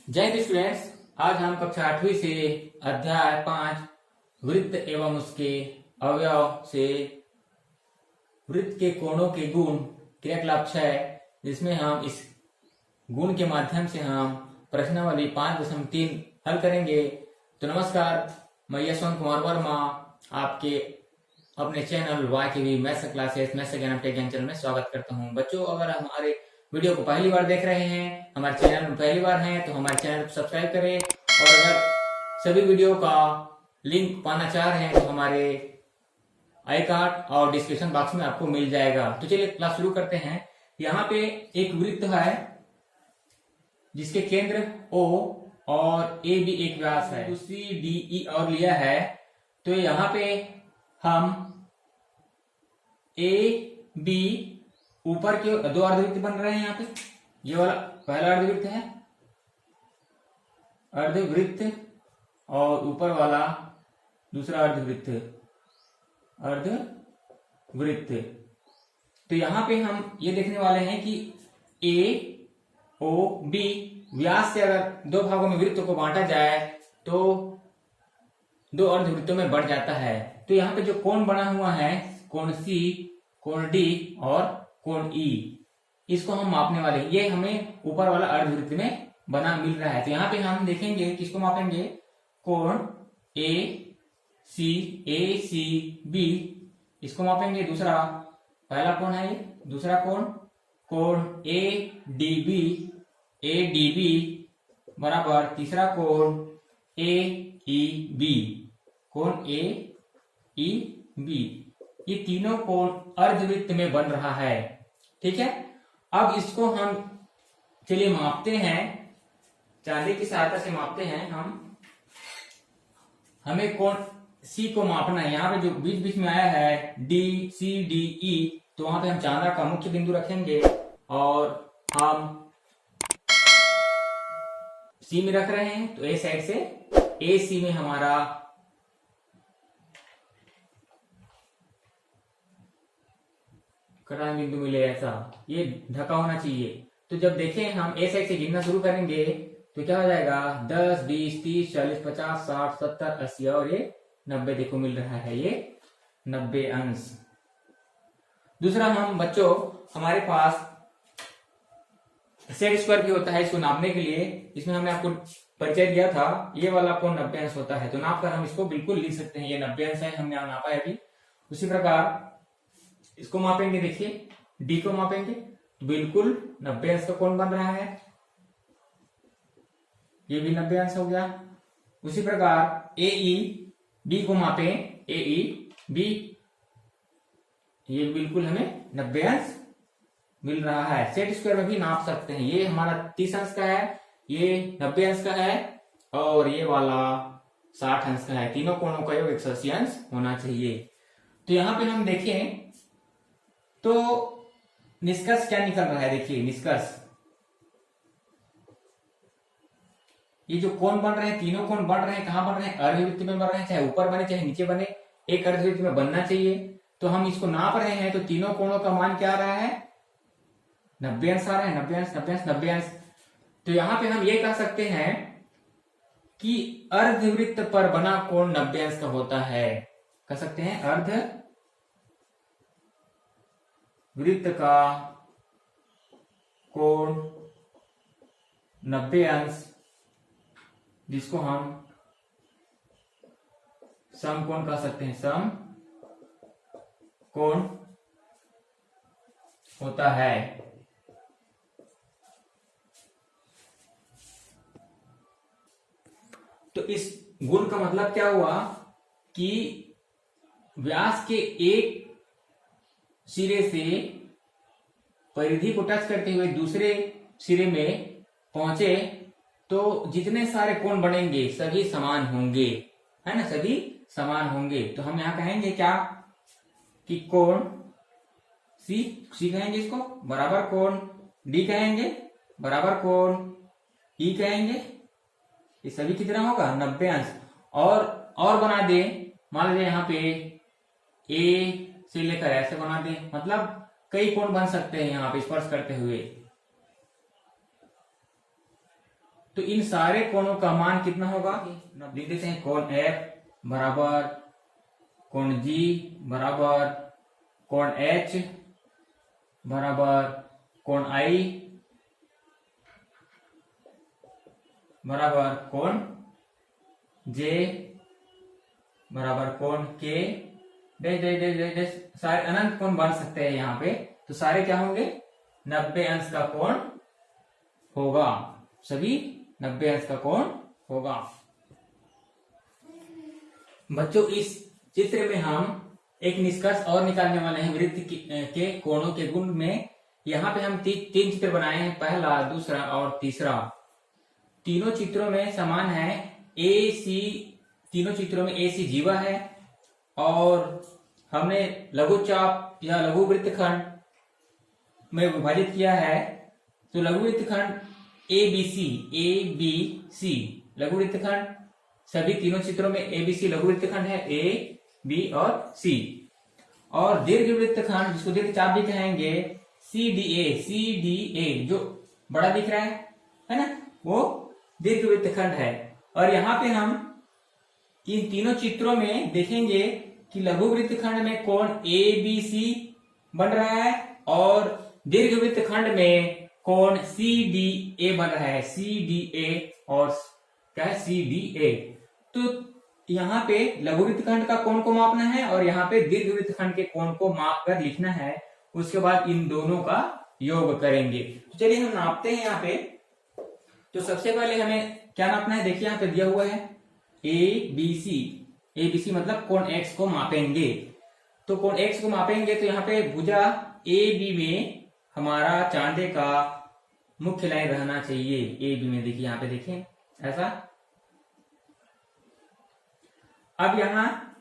जय हिंद स्टूडेंट्स। आज हम कक्षा 8वीं से अध्याय 5 वृत्त एवं उसके अवयव से वृत्त के कोणों के गुण क्रियाकलाप 6, जिसमें हम इस गुण के माध्यम से हम प्रश्नावली 5.3 हल करेंगे। तो नमस्कार, मैं यशवंत कुमार वर्मा आपके अपने channel YKV maths classes maths ज्ञान टेक चैनल में स्वागत करता हूं। बच्चों, अगर हमारे वीडियो को पहली बार देख रहे हैं, हमारे चैनल में पहली बार हैं, तो हमारे चैनल को सब्सक्राइब करें और अगर सभी वीडियो का लिंक पाना चाह रहे हैं तो हमारे आई कार्ड और डिस्क्रिप्शन बॉक्स में आपको मिल जाएगा। तो चलिए क्लास शुरू करते हैं। यहाँ पे एक वृत्त है जिसके केंद्र O और A भी एक व्यास है, दूसरी DE और लिया है। तो यहाँ पे हम AB ऊपर के दो अर्धवृत्त बन रहे हैं। यहाँ पे ये वाला पहला अर्धवृत्त है, अर्धवृत्त, और ऊपर वाला दूसरा अर्धवृत्त, अर्धवृत्त। तो यहाँ पे हम ये देखने वाले हैं कि AOB व्यास से अगर दो भागों में वृत्त को बांटा जाए तो दो अर्धवृत्तों में बढ़ जाता है। तो यहाँ पे जो कोण बना हुआ है, कोण C, कोण D और कोण E, इसको हम मापने वाले हैं। ये हमें ऊपर वाला अर्धवृत्त में बना मिल रहा है। तो यहाँ पे हम देखेंगे, किसको मापेंगे, कोण ACB, इसको मापेंगे। दूसरा पहला कोण है ये, दूसरा कोण ADB बराबर तीसरा कोण AEB, कोण AEB। ये तीनों कोण अर्धवृत्त में बन रहा है। ठीक है, अब इसको हम चलिए मापते हैं, चांदी की सहायता से मापते हैं। हमें कोण C को मापना है। यहाँ पे जो बीच बीच में आया है DCDE, तो वहां पे हम चांदा का मुख्य बिंदु रखेंगे और हम C में रख रहे हैं। तो A साइड से AC में हमारा कटान बिंदु मिले, ऐसा ये ढका होना चाहिए। तो जब देखें हम A साइड से गिनना शुरू करेंगे तो क्या हो जाएगा, 10, 20, 30, 40, 50, 60, 70, 80 और ये 90 देखो मिल रहा है, ये 90 अंश। दूसरा हम बच्चों, हमारे पास सेट स्क्वायर भी होता है इसको नापने के लिए। इसमें हमने आपको परिचय दिया था, ये वाला कोण 90 अंश होता है। तो नाप कर हम इसको बिल्कुल लिख सकते हैं, ये 90 अंश है, हमने नापा है अभी। उसी प्रकार इसको मापेंगे, देखिए D को मापेंगे तो बिल्कुल 90 अंश का कोण बन रहा है, ये भी 90 अंश हो गया। उसी प्रकार AEB को मापें, AEB, ये बिल्कुल हमें 90 अंश मिल रहा है। सेट स्क्वायर में भी नाप सकते हैं। ये हमारा 30 अंश का है, ये 90 अंश का है और ये वाला 60 अंश का है। तीनों कोणों का योग 180 अंश होना चाहिए। तो यहां पे हम देखें तो निष्कर्ष क्या निकल रहा है, देखिए निष्कर्ष, ये जो कोण बन रहे हैं, तीनों कोण बन रहे हैं, कहां बन रहे हैं, अर्धवृत्त में बन रहे हैं, चाहे ऊपर बने चाहे नीचे बने, एक अर्धवृत्त में बनना चाहिए। तो हम इसको नाप रहे हैं, तो तीनों कोणों का मान क्या आ रहा है, 90 अंश आ रहा है, 90 अंश, 90 अंश, 90 अंश। तो यहां पे हम ये कह सकते हैं कि अर्धवृत्त पर बना कोण 90 अंश का होता है। कह सकते हैं अर्धवृत्त का कोण 90 अंश, जिसको हम समकोण कह सकते हैं, समकोण होता है। तो इस गुण का मतलब क्या हुआ कि व्यास के एक सिरे से परिधि को टच करते हुए दूसरे सिरे में पहुंचे तो जितने सारे कोण बनेंगे सभी समान होंगे, है ना, सभी समान होंगे। तो हम यहां कहेंगे क्या कि कोण C कहेंगे इसको, बराबर कोण D कहेंगे, बराबर कोण E कहेंगे। ये सभी कितना होगा, 90 अंश। और बना दे, मान लीजिए यहाँ पे A से लेकर ऐसे बना दे, मतलब कई कोण बन सकते हैं यहाँ पे स्पर्श करते हुए। तो इन सारे कोणों का मान कितना होगा, लिख देते हैं कोण F बराबर कोण G बराबर कोण H बराबर कोण I बराबर कोण J बराबर कोण K dash dash dash dash dash, सारे अनंत कोण बन सकते हैं यहाँ पे। तो सारे क्या होंगे, 90 अंश का कोण होगा, सभी 90 अंश का कोण होगा। बच्चों इस चित्र में हम एक निष्कर्ष और निकालने वाले हैं वृत्त के कोणों के गुण में। यहाँ पे हम तीन चित्र बनाए हैं, पहला, दूसरा और तीसरा। तीनों चित्रों में समान है AC, तीनों चित्रों में AC जीवा है और हमने लघुचाप या लघु वृत्तखंड में विभाजित किया है। तो लघु वृत्तखंड ABC लघु वृत्तखंड, सभी तीनों चित्रों में ABC लघु वृत्तखंड है, A, B और C। और दीर्घ वृत्तखंड जिसको दीर्घ चाप भी कहेंगे CDA जो बड़ा दिख रहा है ना, वो दीर्घ वृत्तखंड है। और यहाँ पे हम इन तीनों चित्रों में देखेंगे कि लघु वृत्तखंड में कोण ABC बन रहा है और दीर्घ वृत्तखंड में कोण CDA बन रहा है, CDA और क्या है CDA। तो यहाँ पे लघु वृत्तखंड का कोण को मापना है और यहाँ पे दीर्घ वृत्तखंड के कोण को माप कर लिखना है। उसके बाद इन दोनों का योग करेंगे। तो चलिए हम नापते हैं यहाँ पे। तो सबसे पहले हमें क्या नापना है, देखिए यहाँ पे दिया हुआ है ABC मतलब कोण X को मापेंगे। तो कोण X को मापेंगे तो यहाँ पे भुजा AB में हमारा चांदे का मुख्य लाइन रहना चाहिए। AB में देखिए, यहाँ पे देखें ऐसा। अब यहाँ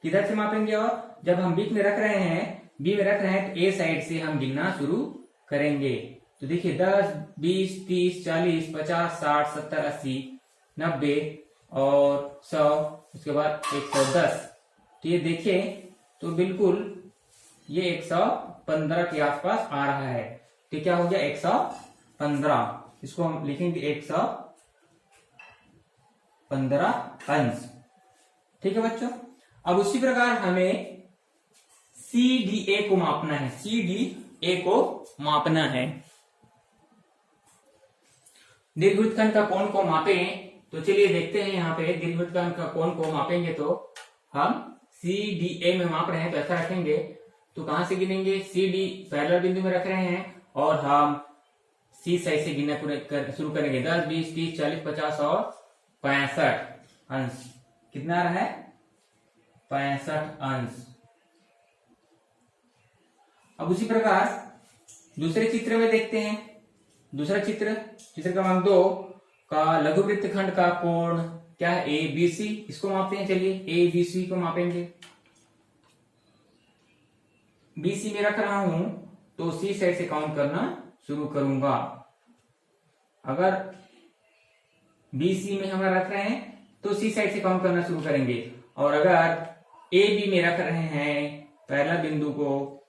किधर से मापेंगे, और जब हम बीच में रख रहे हैं, बी में रख रहे हैं, तो ए साइड से हम गिनना शुरू करेंगे। तो देखिए 10, 20, 30, 40, 50, 60, 70, 80, 90 और 100, उसके बाद 110। तो ये देखिए तो बिल्कुल ये 115 के आसपास आ रहा है। तो क्या हो गया 115, इसको हम लिखेंगे 115 अंश। ठीक है बच्चों। अब उसी प्रकार हमें CDA को मापना है, CDA को मापना है। दीर्घवृत्तखंड का कोण को मापें तो चलिए देखते हैं। यहाँ पे दीर्घवृत्तखंड का कोण को मापेंगे तो हम CDA में माप रहे हैं तो ऐसा रखेंगे। तो कहां से गिनेंगे, CD पहला बिंदु में रख रहे हैं और हम C साइड से गिनना शुरू करेंगे। 10, 20, 30, 40, 50 और 65 अंश। कितना आ रहा है 65 अंश। अब उसी प्रकार दूसरे चित्र में देखते हैं। दूसरा चित्र क्रमांक 2 का लघु वृत्तखंड का कोण क्या है, ABC। इसको मापते हैं, चलिए ABC को मापेंगे। BC में रख रहा हूं तो C साइड से काउंट करना शुरू करूंगा। अगर BC में हम रख रहे हैं तो C साइड से काउंट करना शुरू करेंगे। और अगर AB में रख रहे हैं पहला बिंदु को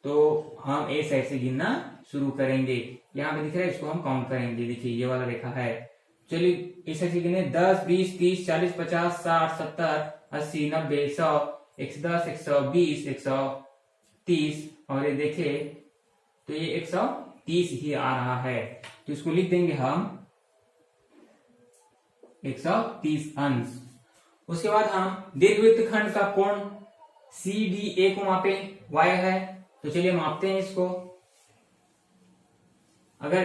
तो हम A साइड से गिनना शुरू करेंगे। यहाँ पे दिख रहा है, इसको हम काउंट करेंगे। देखिए ये वाला रेखा है। चलिए इस साइड से गिने 10, 20, 30, 40, 50, 60, 70, 80, 90, 100, 110, 120, 130 और ये देखिए तो ये 130 ही आ रहा है। तो इसको लिख देंगे हम 130 अंश। उसके बाद हम दीर्घवृत्तखंड का कोण CDA को मापे, Y है। तो चलिए मापते हैं इसको। अगर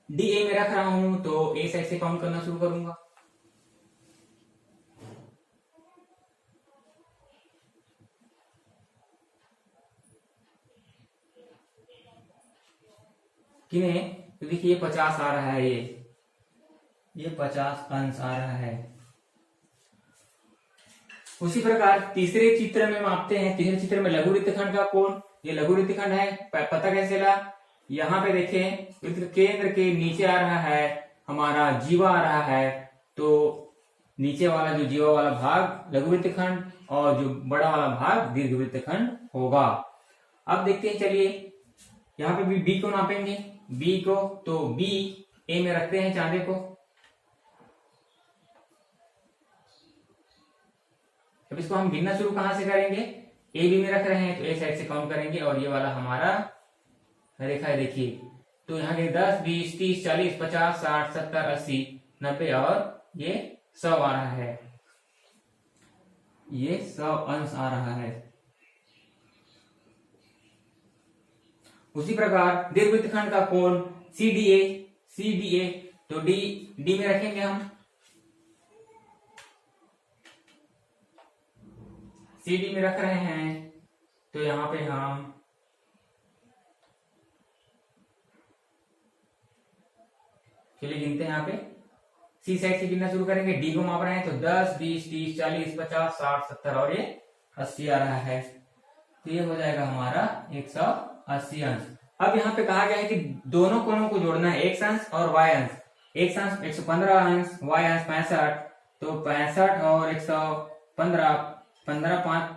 DA में रख रहा हूं तो A साइड से काउंट करना शुरू करूंगा। किने तो देखिए 50 आ रहा है, ये 50 अंश आ रहा है। उसी प्रकार तीसरे चित्र में मापते हैं। तीसरे चित्र में लघु वृत्तखंड का कोण, ये लघु वृत्तखंड है। पता कैसे चला, यहाँ पे देखें वृत्त केंद्र के नीचे आ रहा है हमारा जीवा आ रहा है। तो नीचे वाला जो जीवा वाला भाग लघु वृत्तखंड और जो बड़ा वाला भाग दीर्घ वृत्तखंड होगा। अब देखते हैं, चलिए यहाँ पे भी B को नापेंगे। B को तो B ए में रखते हैं चांदे को। अब इसको हम गिनना शुरू कहां से करेंगे, ए बी में रख रहे हैं तो ए साइड से काउंट करेंगे और ये वाला हमारा रेखा है देखिए। तो यहाँ के 10 20 30 40 50 60 70 80 90 और ये 100 आ रहा है, ये 100 अंश आ रहा है। उसी प्रकार दीर्घवृत्तखंड का कोण CDA तो डी में रखेंगे हम, CD में रख रहे हैं तो यहां पे हम चलिए गिनते हैं। यहाँ पे सी साइड से गिनना शुरू करेंगे, डी को माप रहे हैं तो 10 20 30 40 50 60 70 और ये 80 आ रहा है। तो ये हो जाएगा हमारा 180 अंश। अब यहाँ पे कहा गया है कि दोनों कोणों को जोड़ना है, एक्स अंश और वाई अंश। एक्स अंश 115 अंश, वाई अंश 65, तो 65 और 115 15 5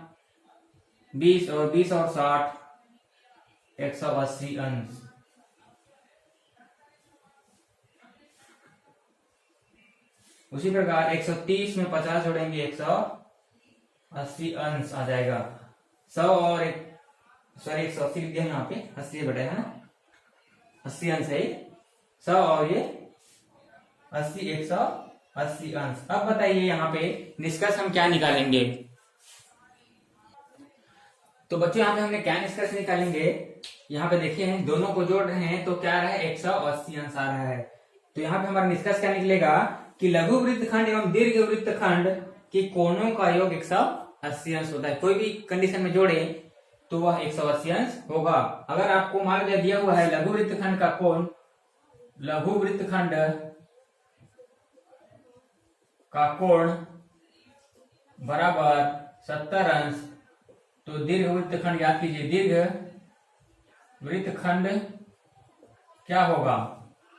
20 और 20 और 60 180 अंश। उसी प्रकार 130 में 50 जोड़ेंगे 180 अंश आ जाएगा। 100 और 180 लिख दिया यहाँ पे, 80 बटे है ना, 80 अंश है 100 और ये 80 180 अंश। अब बताइए यहाँ पे निष्कर्ष हम क्या निकालेंगे। तो बच्चों यहाँ पे हमने क्या निष्कर्ष निकालेंगे, यहाँ पे देखिए हैं दोनों को जोड़ रहे हैं तो क्या रहा है 180 अंश आ रहा है। तो यहाँ पे हमारा निष्कर्ष क्या निकलेगा कि लघु वृत्तखंड एवं दीर्घ वृत्तखंड के कोणों का योग 180 अंश होता है। कोई भी कंडीशन में जोड़े तो वह 180 अंश होगा। अगर आपको मान लिया दिया हुआ है लघु वृत्तखंड का कोण, लघु वृत्तखंड का कोण बराबर 70 अंश, तो दीर्घ वृत्तखंड याद कीजिए, दीर्घ वृत्तखंड क्या होगा,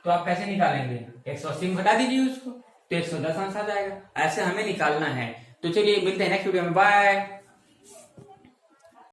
तो आप कैसे निकालेंगे, 180 में घटा दीजिए उसको तो 110 अंश आ जाएगा। ऐसे हमें निकालना है। तो चलिए मिलते हैं नेक्स्ट वीडियो में, बाय।